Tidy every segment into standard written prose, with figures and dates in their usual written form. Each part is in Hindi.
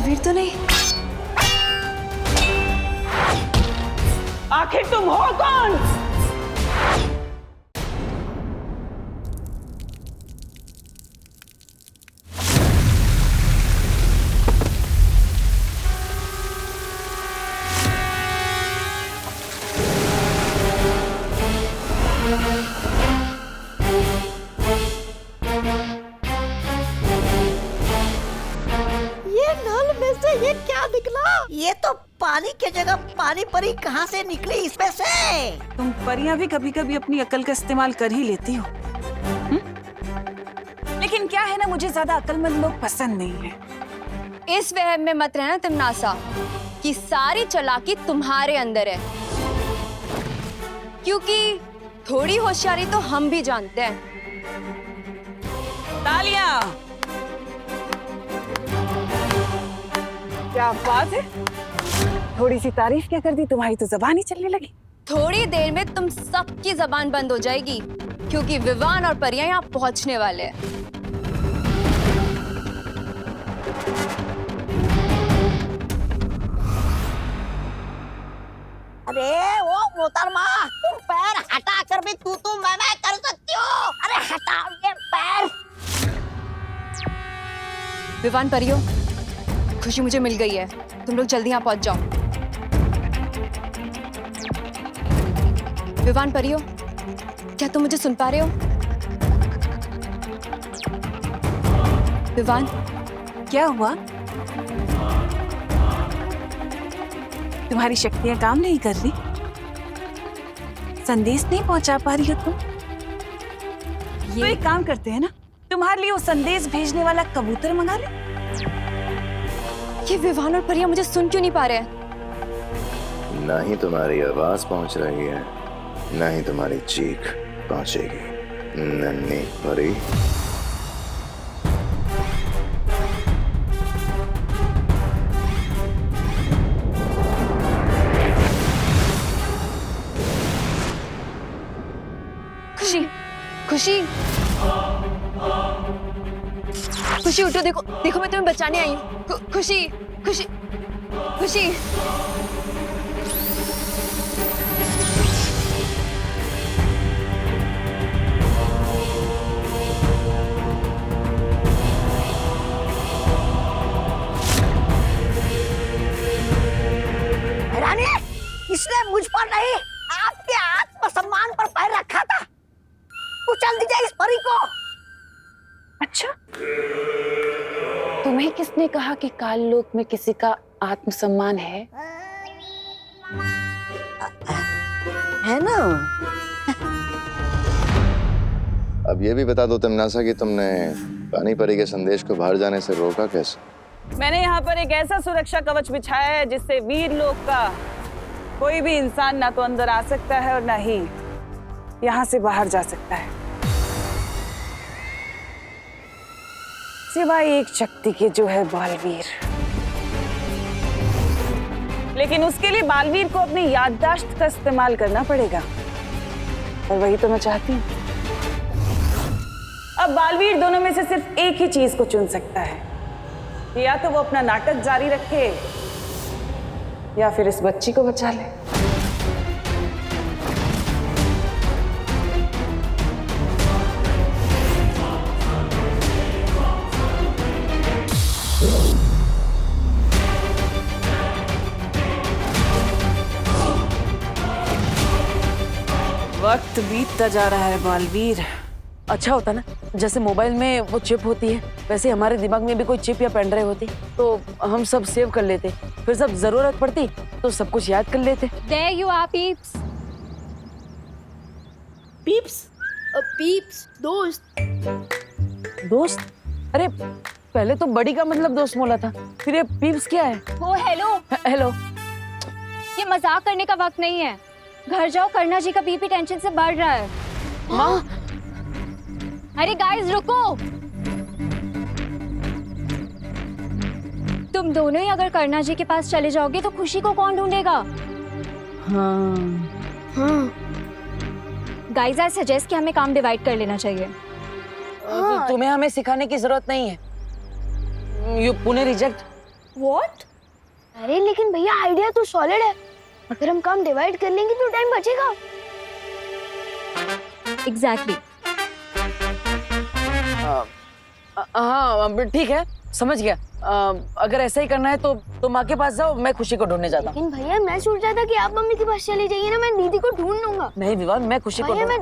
बालवीर तो नहीं? आखिर तुम हो कौन? ये क्या निकला? ये तो पानी की जगह पानी परी कहाँ से निकली इसमें से? तुम परियां भी कभी कभी अपनी अकल का इस्तेमाल कर ही लेती हो। लेकिन क्या है ना, मुझे ज्यादा अकलमंद लोग पसंद नहीं है। इस वहम में मत रहना तिमनासा कि सारी चालाकी तुम्हारे अंदर है, क्योंकि थोड़ी होशियारी तो हम भी जानते हैं। तालियां! क्या बात है, थोड़ी सी तारीफ क्या कर दी, तुम्हारी तो जबान ही चलने लगी। थोड़ी देर में तुम सबकी जबान बंद हो जाएगी, क्योंकि विवान और परियां यहाँ पहुंचने वाले हैं। अरे वो मोहतरमा, तुम पैर हटा कर भी तू मैं कर सकती हो। अरे हटाओ ये पैर। विवान, परियों, खुशी मुझे मिल गई है, तुम लोग जल्दी यहाँ पहुंच जाओ। विवान, परियों, क्या तुम मुझे सुन पा रहे हो? विवान, क्या हुआ? तुम्हारी शक्तियां काम नहीं कर रही? संदेश नहीं पहुंचा पा रही हो तुम? तो एक काम करते हैं ना, तुम्हारे लिए वो संदेश भेजने वाला कबूतर मंगा ले। ये विवान और परियां मुझे सुन क्यों नहीं पा रहे हैं? ना ही तुम्हारी आवाज पहुंच रही है, ना ही तुम्हारी चीख पहुंचेगी, नन्ही परी। खुशी, खुशी, खुशी उठो, देखो देखो, मैं तुम्हें बचाने आई हूँ। खुशी, खुशी, खुशी। रानी, इसने मुझ पर नहीं, आपके आत्मसम्मान पर पैर रखा था। कुचल दीजिए इस परी को। अच्छा, तुम्हें किसने कहा कि काल लोक में किसी का आत्मसम्मान है? है ना? अब ये भी बता दो तिमनासा कि तुमने पानी परी के संदेश को बाहर जाने से रोका कैसे? मैंने यहाँ पर एक ऐसा सुरक्षा कवच बिछाया है जिससे वीर लोक का कोई भी इंसान ना तो अंदर आ सकता है और ना ही यहाँ से बाहर जा सकता है, सिवाय एक शक्ति के, जो है बालवीर। लेकिन उसके लिए बालवीर को अपनी याददाश्त का इस्तेमाल करना पड़ेगा, और वही तो मैं चाहती हूँ। अब बालवीर दोनों में से सिर्फ एक ही चीज को चुन सकता है, या तो वो अपना नाटक जारी रखे या फिर इस बच्ची को बचा ले। वक्त बीतता जा रहा है बालवीर। अच्छा होता ना, जैसे मोबाइल में वो चिप होती है, वैसे हमारे दिमाग में भी कोई चिप या पेन ड्राइव होती तो हम सब सेव कर लेते, फिर जब जरूरत पड़ती तो सब कुछ याद कर लेते। There you are, peeps. Peeps? Peeps, दोस्त। दोस्त? अरे पहले तो बड़ी का मतलब दोस्त बोला था, फिर ये पीप्स क्या है? Oh hello, hello. ये मजाक करने का वक्त नहीं है। घर जाओ, करना जी का बीपी टेंशन से बढ़ रहा है। माँ? अरे गाइस रुको, तुम दोनों ही अगर करना जी के पास चले जाओगे तो खुशी को कौन ढूंढेगा? हाँ। गाइस आई सजेस्ट कि हमें काम डिवाइड कर लेना चाहिए। तुम्हें हमें सिखाने की जरूरत नहीं है, यू पुणे रिजेक्ट। व्हाट? अरे लेकिन भैया आइडिया तो सॉलिड है। अगर हम काम डिवाइड कर लेंगे तो टाइम बचेगा। एग्जैक्टली। हाँ ठीक है, समझ गया। अगर ऐसा ही करना है तो माँ के पास जाओ, मैं खुशी को ढूंढने जाता हूँ। लेकिन भैया मैं सोच रहा था कि आप मम्मी के पास चले जाइए ना, मैं दीदी को ढूंढ लूंगा। नहीं विवान, मैं खुशी को भैया,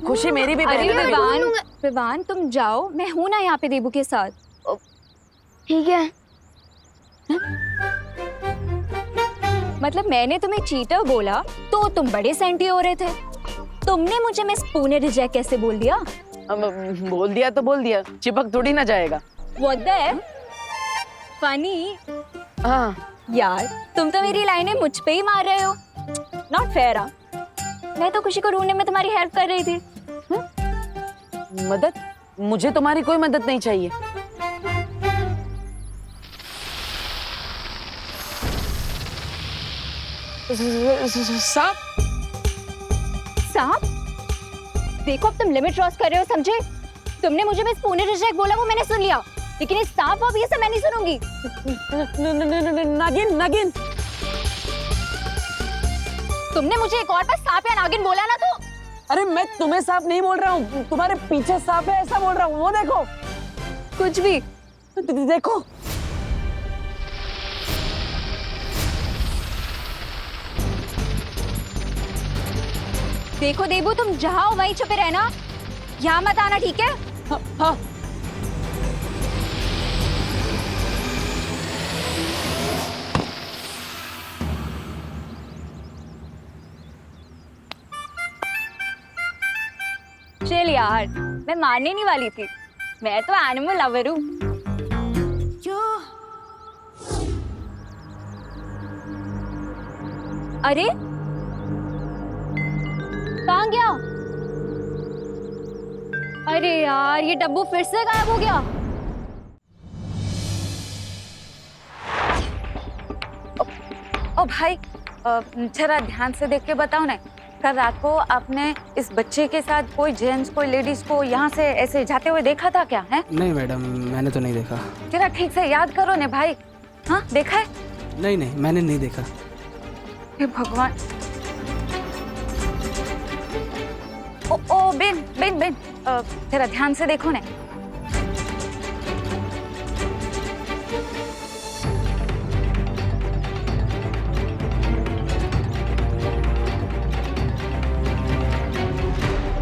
खुशी मेरी भी बहन अरे है। मैं ढूंढ लूंगा। विवान तुम जाओ, मैं हूं ना यहाँ पे देबू के साथ। ठीक है। मतलब मैंने तुम्हें चीटर बोला तो तुम बड़े सेंटी हो रहे थे। तुमने मुझे मिस पुणे रिजेक्ट कैसे बोल दिया? बोल दिया तो बोल दिया, चिपक थोड़ी ना जाएगा। What the heck? फनी। हाँ यार तुम तो मेरी लाइनें मुझ पे ही मार रहे हो। Not fair. मैं तो खुशी को ढूंढने में तुम्हारी हेल्प कर रही थी। मदद? मुझे तुम्हारी कोई मदद नहीं चाहिए। सांप? सांप? देखो अब तुम लिमिट क्रॉस कर रहे हो, समझे? तुमने मुझे मिस पुणे रिजेक्ट बोला, वो मैंने सुन लिया, लेकिन इस सांप वाप ये सब मैं नहीं सुनूंगी। नागिन नागिन। तुमने मुझे एक और बार सांप या नागिन बोला ना तो। अरे मैं तुम्हें सांप नहीं बोल रहा हूँ, तुम्हारे पीछे सांप है ऐसा बोल रहा हूँ। वो देखो। कुछ भी। देखो। देखो देबू, तुम जहाँ हो वहीं छुपे रहना, यहाँ मत आना, ठीक है? हाँ, हाँ। चल यार, मैं मानने नहीं वाली थी, मैं तो एनिमल लवर हूँ। अरे कहाँ गया? अरे यार ये डब्बू फिर से गायब हो गया। ओ भाई, जरा ध्यान से देख के बताओ ना, कल रात को आपने इस बच्चे के साथ कोई जेंट्स कोई लेडीज को यहाँ से ऐसे जाते हुए देखा था क्या? है नहीं मैडम, मैंने तो नहीं देखा। जरा ठीक से याद करो ने भाई। हाँ देखा है? नहीं नहीं, मैंने नहीं देखा। हे भगवान। ओ बेन बेन बेन, जरा ध्यान से देखो ने।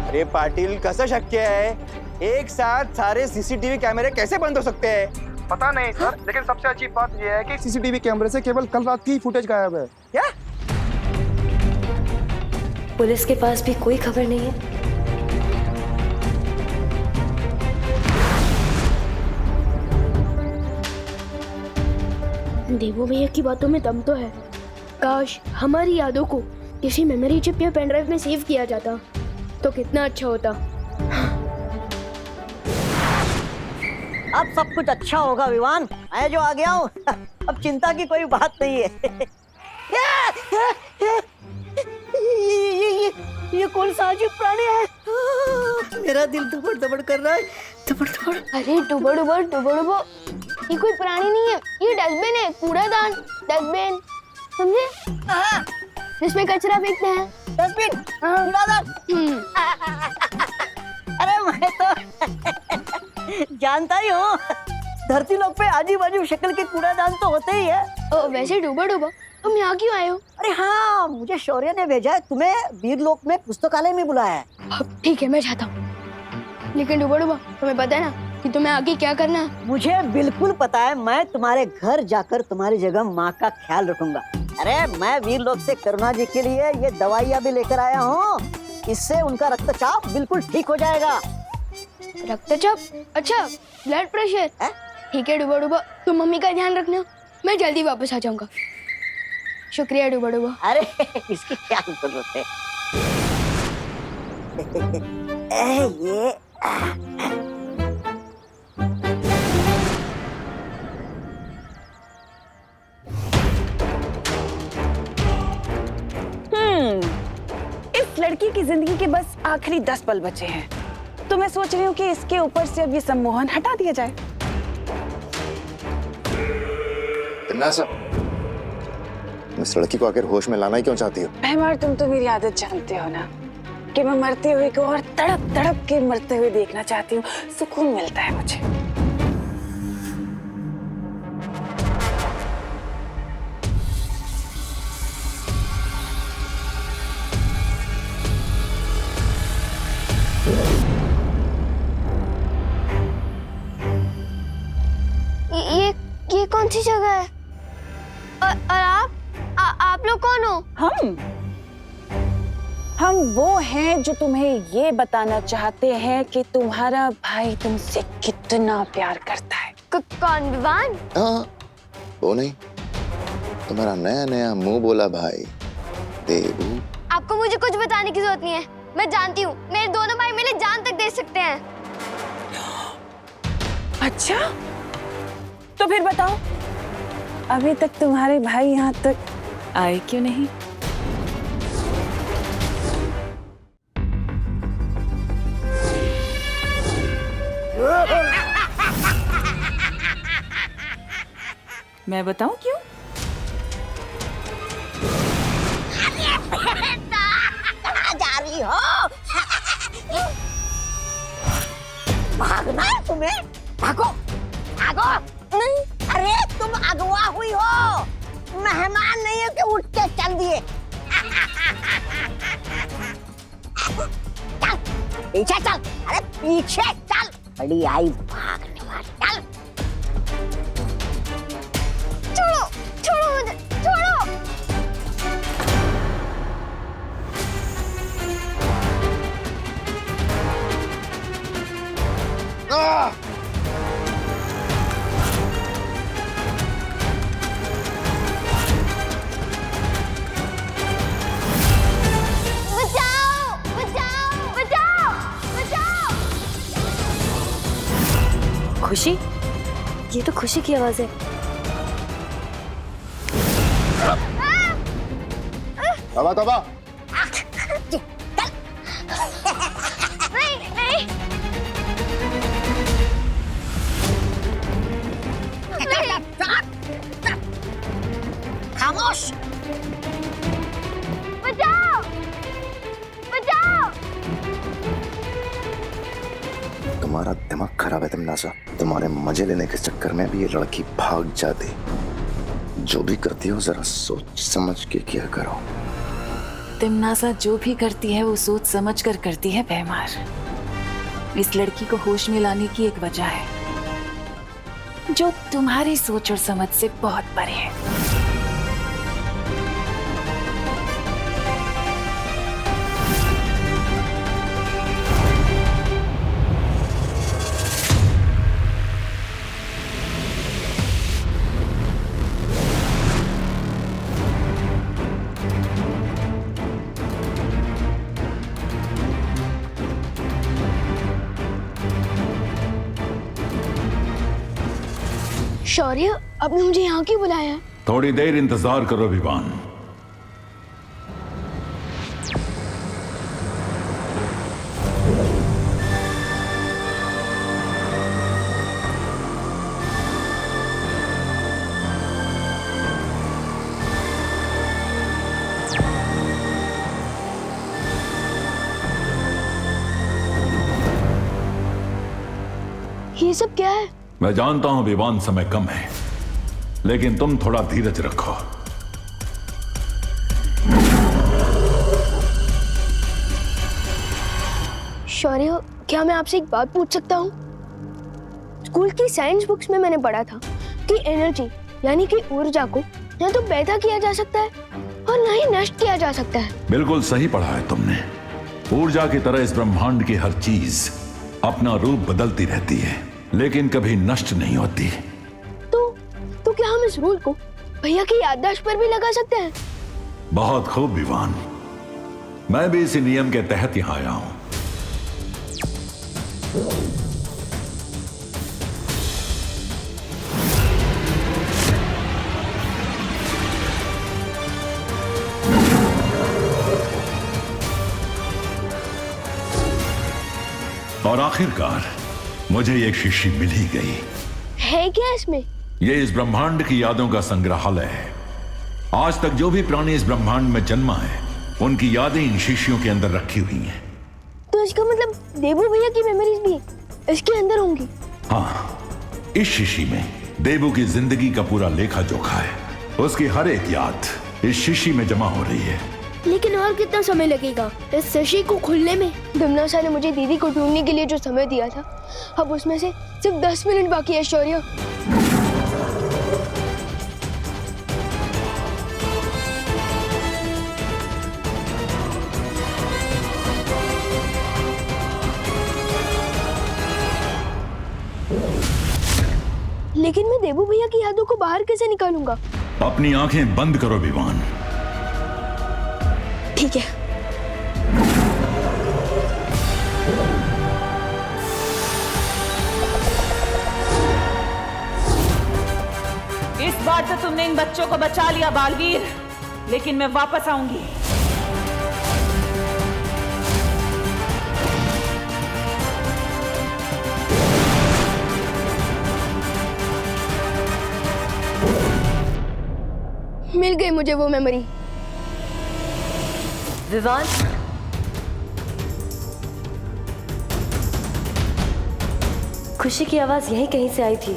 अरे पाटिल, कसं शक्य है? एक साथ सारे सीसीटीवी कैमरे कैसे बंद हो सकते हैं? पता नहीं सर, लेकिन सबसे अच्छी बात यह है कि सीसीटीवी कैमरे से केवल कल रात की फुटेज गायब है। क्या? पुलिस के पास भी कोई खबर नहीं है। देवो भैया की बातों में दम तो है। काश हमारी यादों को किसी मेमोरी चिप या पेन ड्राइव में सेव किया जाता तो कितना अच्छा होता। अब सब कुछ अच्छा होगा विवान, मैं जो आ गया हूँ। अब चिंता की कोई बात नहीं है। ये कौन सा अजीब प्राणी है? मेरा दिल धड़बड़ धड़बड़ कर रहा है, धड़बड़ धड़बड़। अरे डुबो डुबो डुबो डुबो, ये कोई प्राणी नहीं है, ये डस्टबिन है, कूड़ादान। डस्टबिन समझे, जिसमें कचरा फेंकते हैं। डस्टबिन, कूड़ादान। अरे मैं तो जानता ही हूँ, धरती लोक पे आजू बाजू शक्ल के कूड़ादान तो होते ही है। वैसे डुबो डुबो, तुम यहाँ क्यों आए हो? अरे हाँ, मुझे शौर्य ने भेजा है, तुम्हें वीरलोक में पुस्तकालय में बुलाया है। ठीक है, मैं जाता हूँ। लेकिन डुबो डुबो, तुम्हें पता है ना कि तुम्हें आगे क्या करना है? मुझे बिल्कुल पता है, मैं तुम्हारे घर जाकर तुम्हारी जगह माँ का ख्याल रखूंगा। अरे मैं वीरलोक से करुणा जी के लिए ये दवाइयाँ भी लेकर आया हूँ, इससे उनका रक्तचाप बिल्कुल ठीक हो जाएगा। रक्तचाप? अच्छा, ब्लड प्रेशर। ठीक है डुबो डुबो, तुम मम्मी का ध्यान रखना, मैं जल्दी वापस आ जाऊंगा। शुक्रिया डुबो डुबो। अरे इसकी क्या जरूरत है? ये इस लड़की की जिंदगी के बस आखिरी 10 पल बचे हैं, तो मैं सोच रही हूँ कि इसके ऊपर से अब ये सम्मोहन हटा दिया जाए। नासा, इस लड़की को आखिर होश में लाना ही क्यों चाहती हो? भैमार, तुम तो मेरी आदत जानते हो ना कि मैं मरते हुए को और तड़प तड़प के मरते हुए देखना चाहती हूँ। सुकून मिलता है मुझे। ये कौन सी जगह है? और आप लोग कौन हो? हम वो हैं जो तुम्हें ये बताना चाहते हैं कि तुम्हारा भाई तुमसे कितना प्यार करता है। कौन, विवान? हाँ, वो नहीं, तुम्हारा नया नया मुंह बोला भाई देवू। आपको मुझे कुछ बताने की जरूरत नहीं है, मैं जानती हूँ मेरे दोनों भाई मेरे जान तक दे सकते हैं। अच्छा, तो फिर बताओ, अभी तक तुम्हारे भाई यहाँ तक आए क्यों नहीं? मैं बताऊं क्यों? कहाँ जा रही हो? भागना है तुम्हें? भागो, भागो। नहीं, अरे तुम अगवा हुई हो, मेहमान नहीं हो कि उठ के चल दिए। चल पीछे चल, अरे पीछे चल, बड़ी आई भागने वाली। चल, छोड़ो, छोड़ो मुझे, छोड़ो। बचाओ, बचाओ, बचाओ, बचाओ। खुशी, ये तो खुशी की आवाज है। तबा तबा, नहीं, नहीं, खामोश। बचाओ, बचाओ। तुम्हारा दिमाग खराब है तिमनासा। तुम्हारे मजे लेने के चक्कर में भी ये लड़की भाग जाती। जो भी करती हो जरा सोच समझ के किया करो। तिमनासा जो भी करती है वो सोच समझ कर करती है भैमार। इस लड़की को होश में लाने की एक वजह है जो तुम्हारी सोच और समझ से बहुत परे है। शौर्य, आपने मुझे यहाँ क्यों बुलाया है? थोड़ी देर इंतजार करो विवान। ये सब क्या है? मैं जानता हूं विवान, समय कम है, लेकिन तुम थोड़ा धीरज रखो। शौर्य, क्या मैं आपसे एक बात पूछ सकता हूँ? स्कूल की साइंस बुक्स में मैंने पढ़ा था कि एनर्जी यानी कि ऊर्जा को न तो पैदा किया जा सकता है और न ही नष्ट किया जा सकता है। बिल्कुल सही पढ़ा है तुमने। ऊर्जा की तरह इस ब्रह्मांड की हर चीज अपना रूप बदलती रहती है, लेकिन कभी नष्ट नहीं होती। तो क्या हम इस रूल को भैया की याददाश्त पर भी लगा सकते हैं? बहुत खूब विवान, मैं भी इसी नियम के तहत यहां आया हूं। और आखिरकार मुझे एक शीशी मिल ही गई। है क्या इसमें? ये इस ब्रह्मांड की यादों का संग्रहालय है। आज तक जो भी प्राणी इस ब्रह्मांड में जन्मा है, उनकी यादें इन शीशियों के अंदर रखी हुई हैं। तो इसका मतलब देबू भैया की मेमोरीज भी इसके अंदर होंगी? हाँ, इस शीशी में देबू की जिंदगी का पूरा लेखा जोखा है। उसकी हर एक याद इस शीशी में जमा हो रही है। लेकिन और कितना समय लगेगा इस शीशी को खुलने में? दमनाशा ने मुझे दीदी को ढूंढने के लिए जो समय दिया था, अब उसमें से सिर्फ 10 मिनट बाकी है शौर्य। लेकिन मैं देबू भैया की यादों को बाहर कैसे निकालूंगा? अपनी आंखें बंद करो विवान। ठीक है। इस बार तो तुमने इन बच्चों को बचा लिया बालवीर, लेकिन मैं वापस आऊंगी। मिल गई मुझे वो मेमोरी। विवान, खुशी की आवाज यहीं कहीं से आई थी।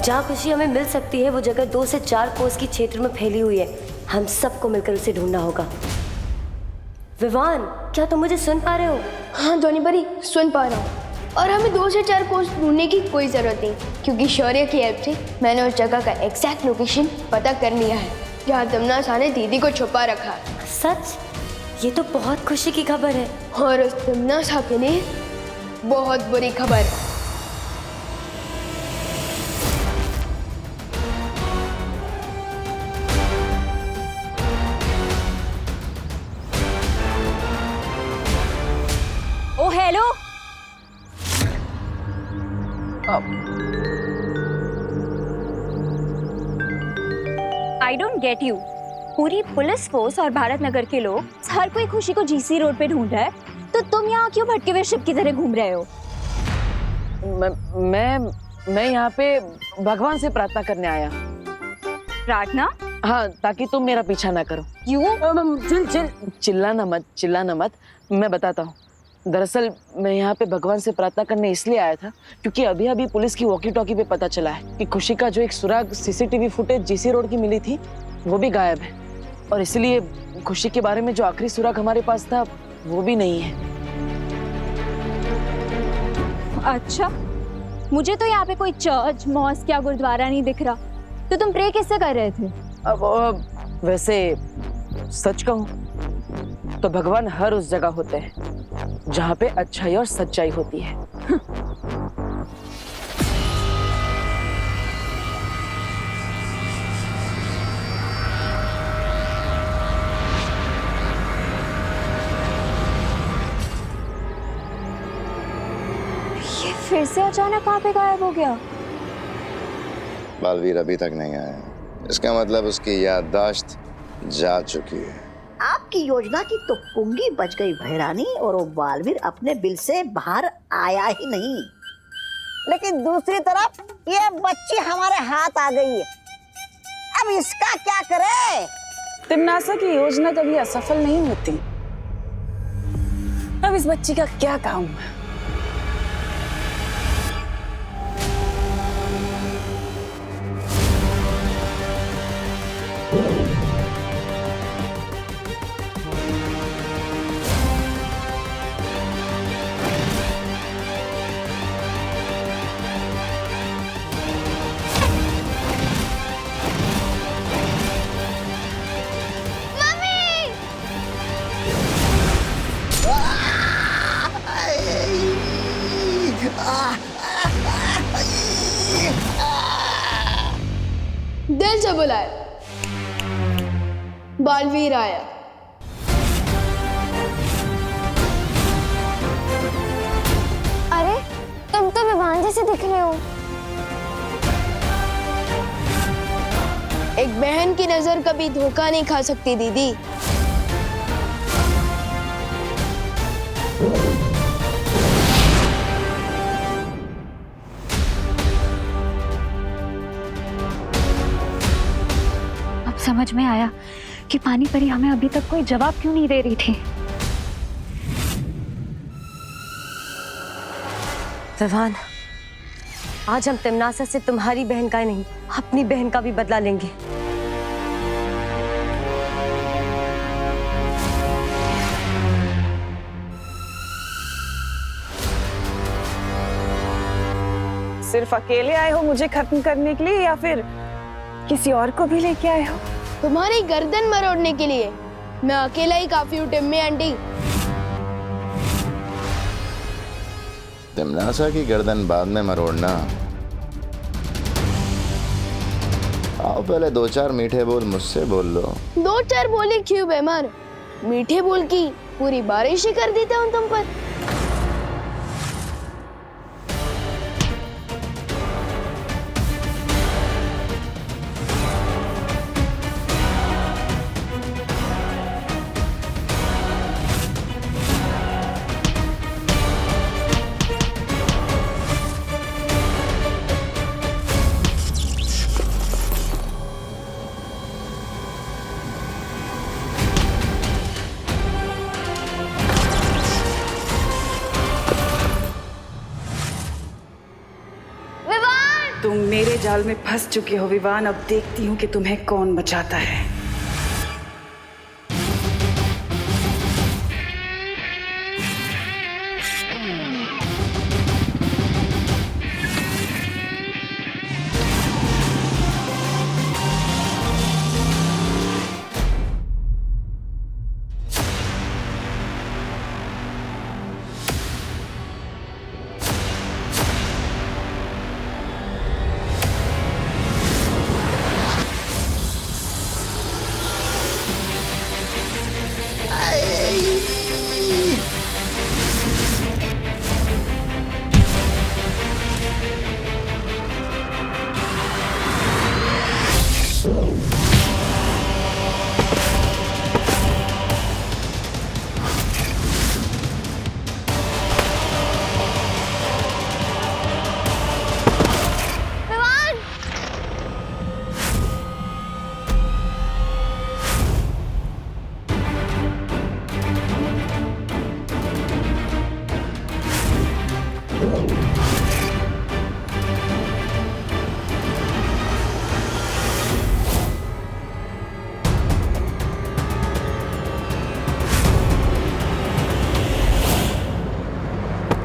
जहाँ खुशी हमें मिल सकती है वो जगह 2 से 4 कोस की क्षेत्र में फैली हुई है। हम सबको मिलकर उसे ढूंढना होगा। विवान, क्या तुम मुझे सुन पा रहे हो? हाँ ध्वनि परी, सुन पा रहा हूँ। और हमें 2 से 4 कोस ढूंढने की कोई जरूरत नहीं, क्योंकि शौर्य की हेल्प से मैंने उस जगह का एग्जैक्ट लोकेशन पता कर लिया है जहाँ दमनाशा ने दीदी को छुपा रखा है। सच? ये तो बहुत खुशी की खबर है। और उस दमनाशा के लिए बहुत बुरी खबर है। Oh hello, I don't get you. पूरी पुलिस फोर्स और भारत नगर के लोग, हर कोई खुशी को जीसी रोड पे ढूंढ रहा है, तो तुम यहाँ क्यों भटके हुए शिप की तरह घूम रहे हो? मैं यहाँ पे भगवान से प्रार्थना करने आया। प्रार्थना? हाँ, ताकि तुम मेरा पीछा ना करो। क्यों? चिल्लाना मत। मैं बताता हूँ। दरअसल मैं यहाँ पे भगवान से प्रार्थना करने इसलिए आया था क्योंकि अभी अभी पुलिस की वॉकी टॉकी पे पता चला है कि खुशी का जो एक सुराग सीसीटीवी फुटेज जीसी रोड की मिली थी वो भी गायब है, और इसलिए खुशी के बारे में जो आखिरी सुराग हमारे पास था वो भी नहीं है। अच्छा, मुझे तो यहाँ पे कोई चर्च, मॉस्क या गुरुद्वारा नहीं दिख रहा, तो तुम प्रे किससे कर रहे थे? अब वैसे सच कहूँ तो भगवान हर उस जगह होते हैं जहाँ पे अच्छाई और सच्चाई होती है। ये फिर से अचानक कहाँ पे गायब हो गया? बालवीर अभी तक नहीं आया, इसका मतलब उसकी याददाश्त जा चुकी है। आपकी योजना की तो पुंगी बच गई भैरानी, और वो बालवीर अपने बिल से बाहर आया ही नहीं। लेकिन दूसरी तरफ ये बच्ची हमारे हाथ आ गई है, अब इसका क्या करे? तिमनासा की योजना कभी असफल नहीं होती। अब इस बच्ची का क्या काम है? दिल से बुलाए, बालवीर आया। अरे तुम तो विवान जैसे दिख रहे हो। एक बहन की नजर कभी धोखा नहीं खा सकती दीदी। समझ में आया कि पानी परी हमें अभी तक कोई जवाब क्यों नहीं दे रही थी। विवान, आज हम तिमनासा से तुम्हारी बहन का ही नहीं, अपनी बहन का भी बदला लेंगे। सिर्फ अकेले आए हो मुझे खत्म करने के लिए या फिर किसी और को भी लेके आए हो? तुम्हारी गर्दन मरोड़ने के लिए। मैं अकेला ही काफी हूँ टिम्मी आंटी। तिमनासा की गर्दन बाद में मरोड़ना। आओ पहले 2-4 मीठे बोल मुझसे बोल लो। 2-4 बोले क्यों बेमार? मीठे बोल की पूरी बारिश ही कर देता हूँ तुम पर। तुम मेरे जाल में फंस चुके हो विवान। अब देखती हूँ कि तुम्हें कौन बचाता है।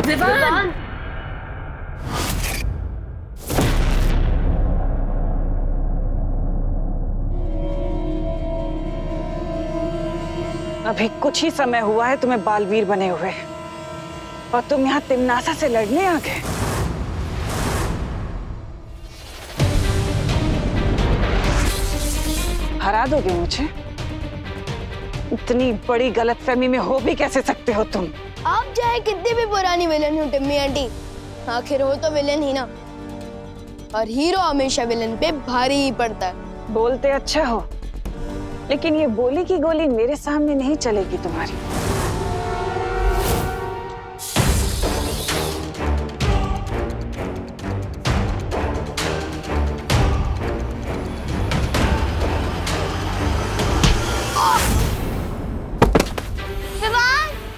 विवान! अभी कुछ ही समय हुआ है तुम्हें बालवीर बने हुए और तुम यहाँ तिमनासा से लड़ने आ गए। हरा दोगे मुझे? इतनी बड़ी गलतफहमी में हो भी कैसे सकते हो तुम? आप चाहे कितनी भी पुरानी विलन हो टिम्मी आंटी, आखिर हो तो विलन ही ना। और हीरो हमेशा विलन पे भारी ही पड़ता है। बोलते अच्छा हो, लेकिन ये बोली की गोली मेरे सामने नहीं चलेगी तुम्हारी।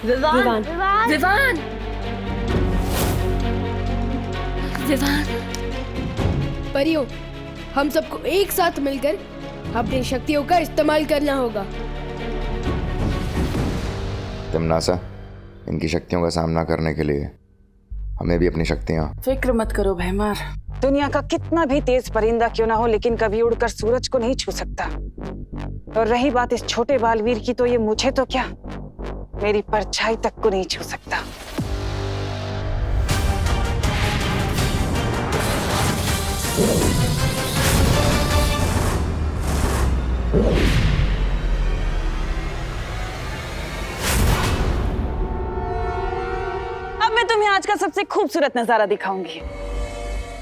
विवान! विवान! विवान! परियों, हम सबको एक साथ मिलकर अपनी शक्तियों का इस्तेमाल करना होगा। तिमनासा, इनकी शक्तियों का सामना करने के लिए हमें भी अपनी शक्तियां। फिक्र मत करो भैमार। दुनिया का कितना भी तेज परिंदा क्यों ना हो, लेकिन कभी उड़कर सूरज को नहीं छू सकता। और रही बात इस छोटे बालवीर की, तो ये मुझे तो क्या, मेरी परछाई तक को नहीं छू सकता। अब मैं तुम्हें आज का सबसे खूबसूरत नजारा दिखाऊंगी।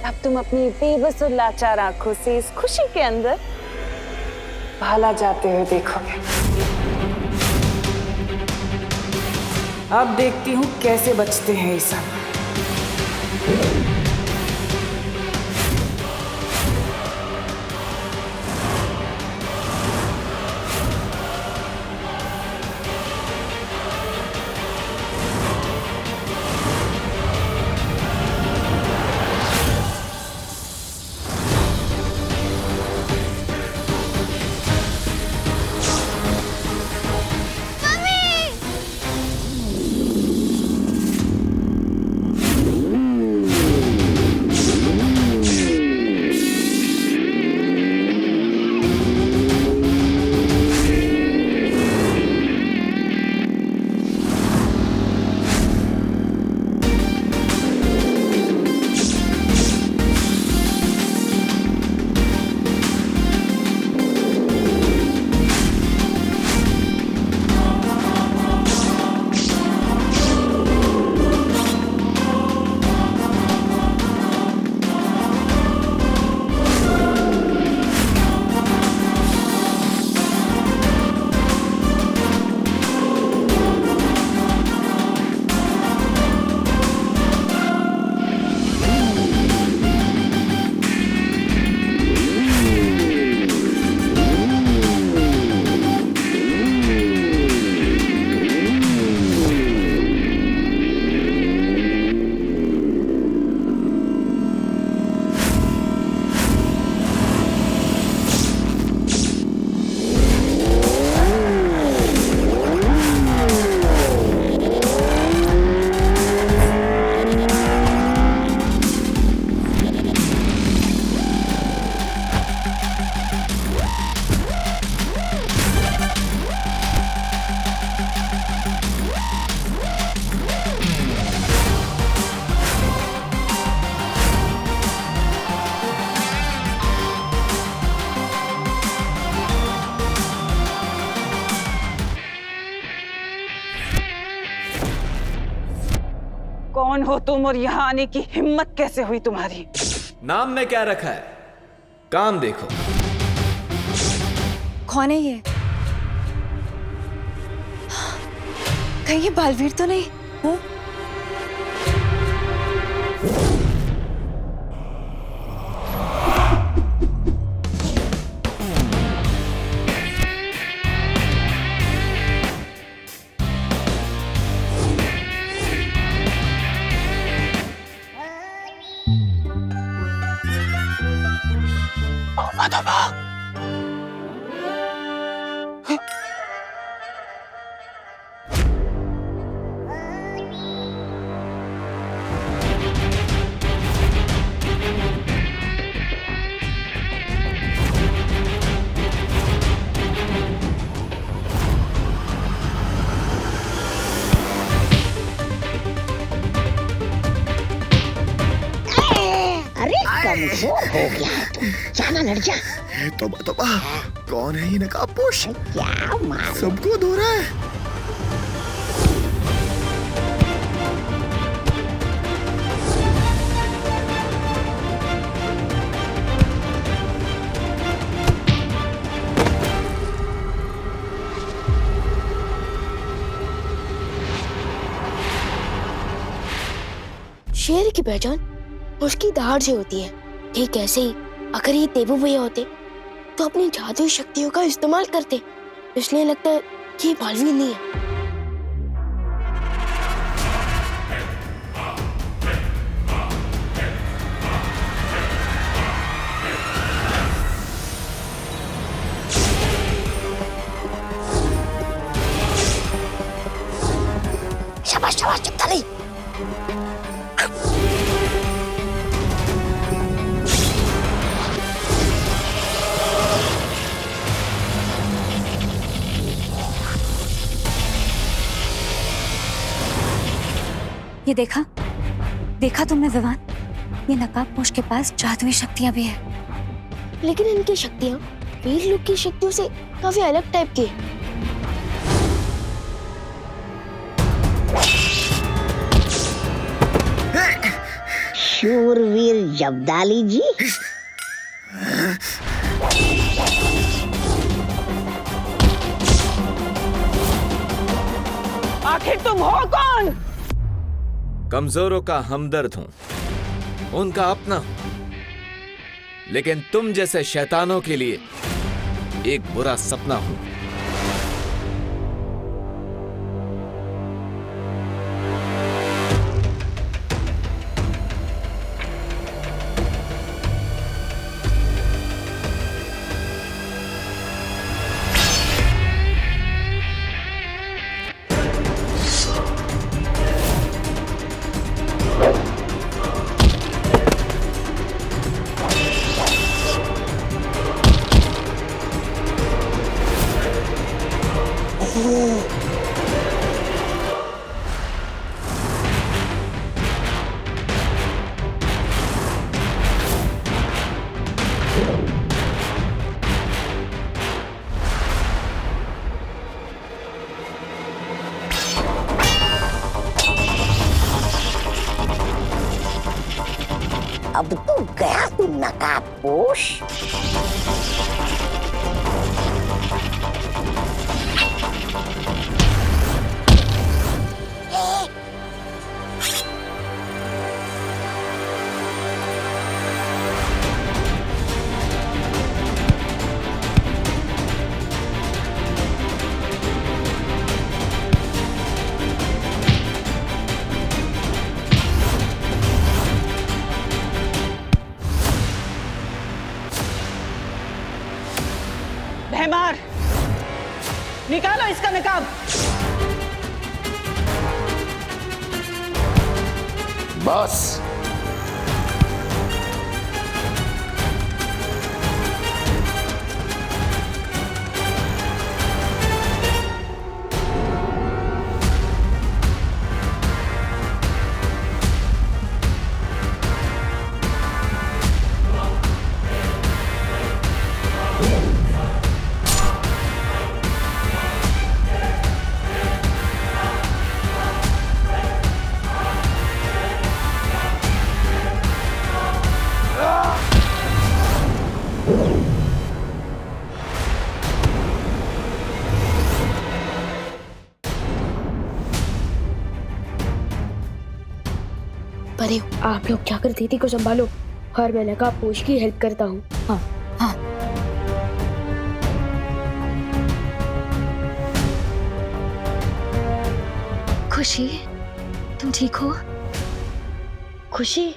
अब तुम अपनी बेबस और लाचार आंखों से इस खुशी के अंदर भाला जाते हुए देखोगे। अब देखती हूँ कैसे बचते हैं ये सब। कौन हो तुम और यहाँ आने की हिम्मत कैसे हुई तुम्हारी? नाम में क्या रखा है, काम देखो। कौन है ये? कहीं ये बालवीर तो नहीं? हाँ? कमजोर हो गया है तुम, जाना लड़ जा। तोबा कौन है ये नकाबपोश? क्या मालूम? सबको धो रहा है। शेर की पहचान उसकी दहाड़ से होती है। ठीक ऐसे ही अगर ये देवू भैया होते तो अपनी जादुई शक्तियों का इस्तेमाल करते, इसलिए लगता है कि ये बालवीर नहीं है। शाबाश शाबाश, चुप नहीं। ये देखा तुमने विवान? ये नकाबपोश के पास जादुई शक्तियां भी है। लेकिन इनकी शक्तियां वीर लोग की शक्तियों से काफी अलग टाइप की है। शूरवीर जब्दाली जी, आखिर तुम हो कौन? कमजोरों का हमदर्द हूं, उनका अपना हूं, लेकिन तुम जैसे शैतानों के लिए एक बुरा सपना हूं। अब तो गया तू नकाबपोश। भैमार, निकालो इसका नकाब। बस परे हूँ। आप लोग जाकर दीदी को संभालो और मैं नकाब पोश की हेल्प करता हूँ। हाँ हाँ। खुशी, तुम ठीक हो? खुशी,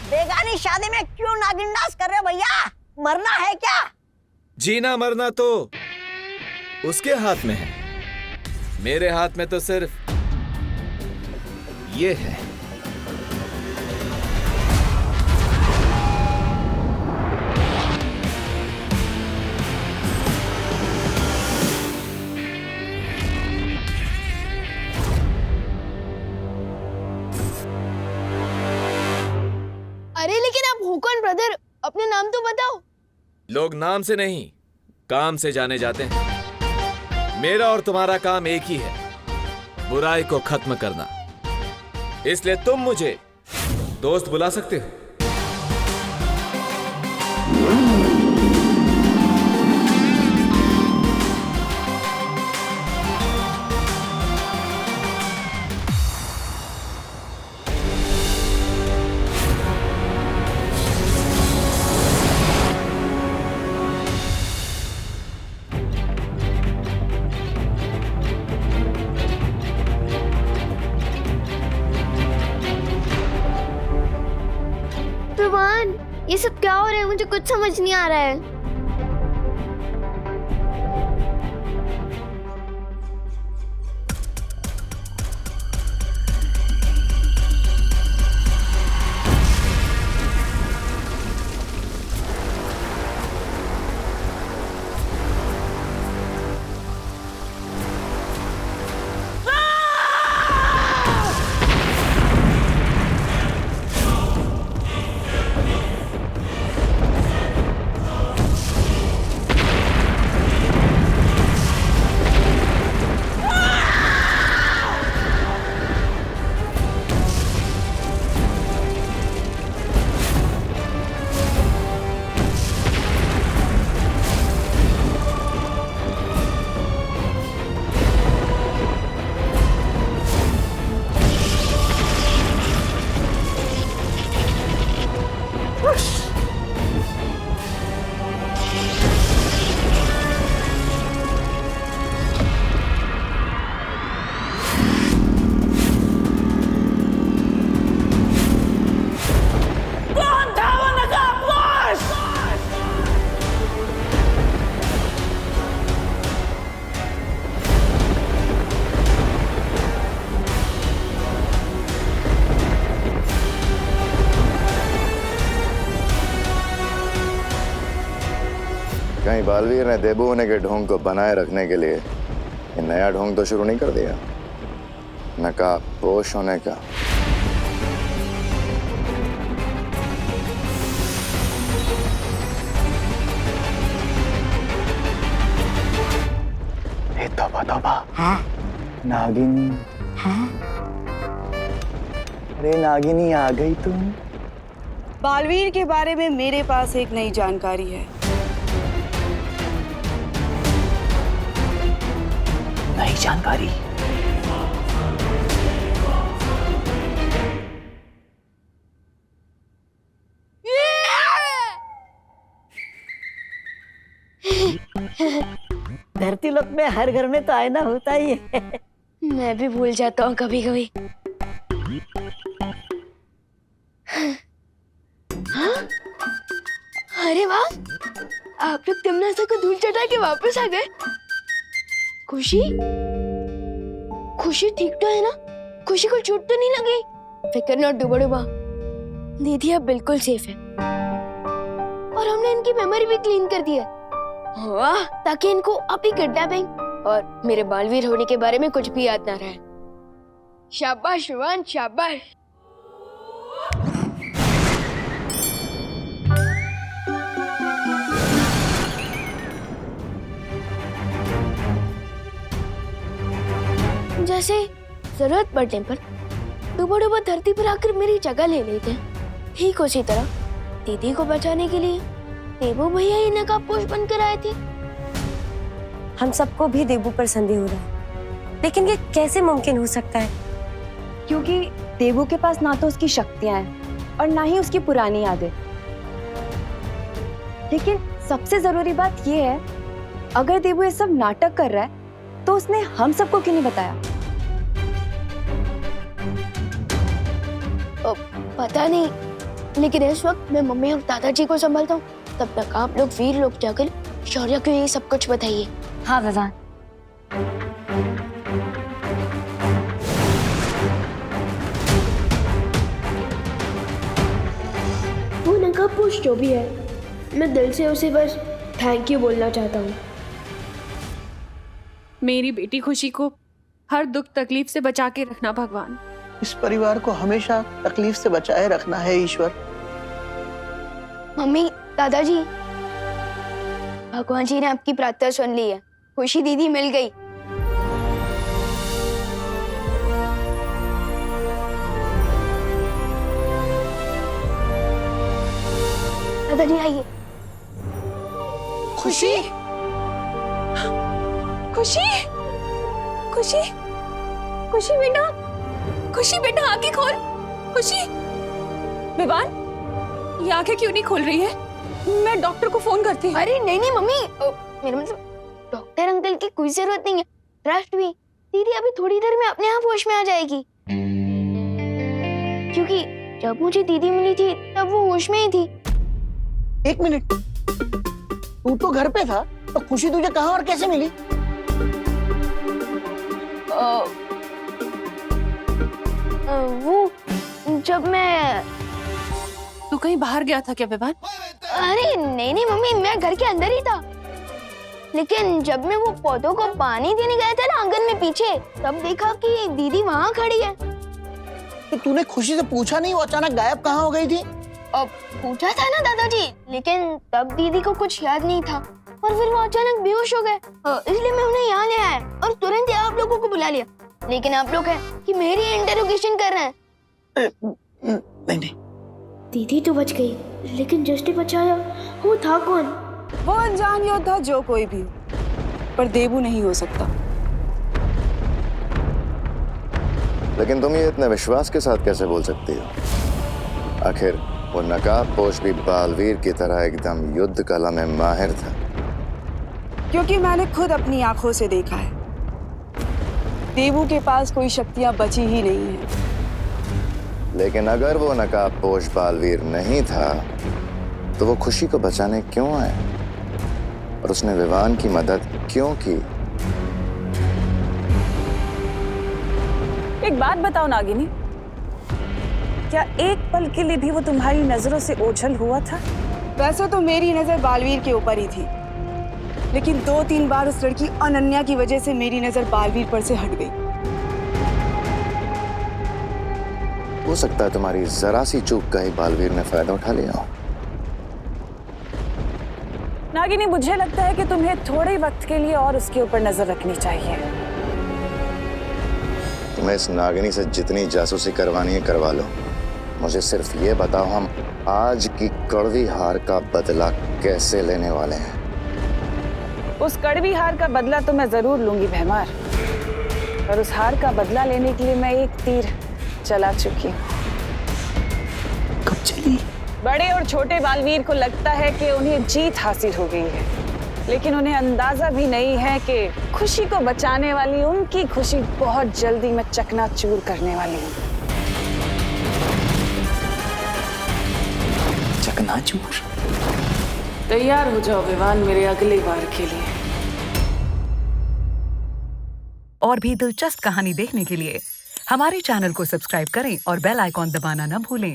बेगानी शादी में क्यों नागिन डांस कर रहे हो भैया? मरना है क्या? जीना मरना तो उसके हाथ में है, मेरे हाथ में तो सिर्फ ये है। अरे लेकिन आप हो कौन ब्रदर? अपने नाम तो बताओ। लोग नाम से नहीं, काम से जाने जाते हैं। मेरा और तुम्हारा काम एक ही है, बुराई को खत्म करना। इसलिए तुम मुझे दोस्त बुला सकते हो। ये सब क्या हो रहा है? मुझे कुछ समझ नहीं आ रहा है। कहीं बालवीर ने देबू होने के ढोंग को बनाए रखने के लिए ये नया ढोंग तो शुरू नहीं कर दिया, नकाब पोश होने का। तौबा तौबा। हाँ? नागिनी। हाँ? अरे नागिनी आ गई तुम। बालवीर के बारे में मेरे पास एक नई जानकारी है। नई जानकारी। धरती लोक में हर घर में तो आईना होता ही है। मैं भी भूल जाता हूँ कभी कभी। हाँ? अरे वाह, आप लोग तिमनासा को धूल चटा के वापस आ गए। खुशी खुशी ठीक तो है ना? खुशी को चोट तो नहीं लगी? फिक्र न डुबा डुबा, दीदी अब बिल्कुल सेफ है और हमने इनकी मेमोरी भी क्लीन कर दी है। वाह, ताकि इनको अभी किडनैपिंग और मेरे बालवीर होने के बारे में कुछ भी याद ना रहे। शाबाश रोहन, शाबाश। जैसे जरूरत पड़ने पर डूबा डूबा धरती पर आकर मेरी जगह ले लेते हैं, ठीक उसी तरह दीदी को बचाने के लिए देबू भैया ही नकाबपोश बनकर आए थे। हम सबको भी देबू पर संदेह हो रहा है, लेकिन ये कैसे मुमकिन हो सकता है? क्योंकि देबू के पास ना तो उसकी शक्तियां हैं और ना ही उसकी पुरानी यादें। लेकिन सबसे जरूरी बात ये है, अगर देबू ये सब नाटक कर रहा है तो उसने हम सबको क्यों नहीं बताया? पता नहीं, लेकिन इस वक्त मैं मम्मी और दादाजी को संभालता हूँ। तब तक आप लोग वीर लोग जाकर शौर्य को ये सब कुछ बताइए। हाँ विवान। वो नकाबपोश जो भी है, मैं दिल से उसे बस थैंक यू बोलना चाहता हूँ। मेरी बेटी खुशी को हर दुख तकलीफ से बचा के रखना भगवान। इस परिवार को हमेशा तकलीफ से बचाए रखना है ईश्वर। मम्मी, दादाजी, भगवान जी ने आपकी प्रार्थना सुन ली है। खुशी दीदी मिल गई। दादाजी आइए। खुशी, खुशी, खुशी, खुशी बेटा, खुशी बेटा आंखें खोल। खुशी, विवान ये आंखें क्यों नहीं खोल रही है? मैं डॉक्टर को फोन करती हूँ। अरे नहीं नहीं मम्मी, मेरा मतलब डॉक्टर अंकल की कोई जरूरत नहीं है। ट्रस्ट भी, दीदी अभी थोड़ी देर में अपने आप होश में आ जाएगी। क्योंकि जब मुझे दीदी मिली थी तब वो होश में ही थी। एक मिनट, तू तो घर पे था, तो खुशी तुझे कहाँ और कैसे मिली? वो जब मैं तू कहीं बाहर गया था क्या विवान? अरे नहीं नहीं मम्मी, मैं घर के अंदर ही था। लेकिन जब मैं वो पौधों को पानी देने गया था ना आंगन में पीछे, तब देखा कि दीदी वहाँ खड़ी है। तो तूने खुशी से पूछा नहीं वो अचानक गायब कहाँ हो गई थी? अब पूछा था ना दादाजी, लेकिन तब दीदी को कुछ याद नहीं था और फिर वो अचानक बेहोश हो गए। इसलिए मैं उन्हें यहाँ ले आया और तुरंत ही आप लोगों को बुला लिया। लेकिन आप लोग हैं कि मेरी इंटरोगेशन कर रहे हैं। नहीं नहीं, दीदी तो बच गई, लेकिन जिसने बचाया वो था कौन? वो अनजान योद्धा जो कोई भी हो, पर देबू नहीं हो सकता। लेकिन तुम ये इतने विश्वास के साथ कैसे बोल सकती हो? आखिर वो नकाबपोश भी बालवीर की तरह एकदम युद्ध कला में माहिर था। क्योंकि मैंने खुद अपनी आंखों से देखा है, देबू के पास कोई शक्तियां बची ही नहीं है। लेकिन अगर वो नकाबपोश बालवीर नहीं था तो वो खुशी को बचाने क्यों आया और उसने विवान की मदद क्यों की? एक बात बताओ नागिनी, क्या एक पल के लिए भी वो तुम्हारी नजरों से ओझल हुआ था? वैसे तो मेरी नजर बालवीर के ऊपर ही थी, लेकिन 2-3 बार उस लड़की अनन्या की वजह से मेरी नजर बालवीर पर से हट गई। हो सकता है तुम्हारी जरा सी चूक का ही बालवीर ने फायदा उठा लिया हो। नागिनी, मुझे लगता है कि तुम्हें थोड़े वक्त के लिए और उसके ऊपर नजर रखनी चाहिए। तुम्हें इस नागिनी से जितनी जासूसी करवानी है करवा लो। मुझे सिर्फ ये बताओ, हम आज की कड़वी हार का बदला कैसे लेने वाले हैं? उस कड़वी हार का बदला तो मैं जरूर लूंगी भैमार, और उस हार का बदला लेने के लिए मैं एक तीर चला चुकी हूँ। कब चली? बड़े और छोटे बालवीर को लगता है कि उन्हें जीत हासिल हो गई है, लेकिन उन्हें अंदाजा भी नहीं है कि खुशी को बचाने वाली उनकी खुशी बहुत जल्दी मैं चकनाचूर करने वाली हूँ। चकनाचूर? तैयार हो जाओ विवान मेरे अगले वार के लिए। और भी दिलचस्प कहानी देखने के लिए हमारे चैनल को सब्सक्राइब करें और बेल आइकॉन दबाना न भूलें।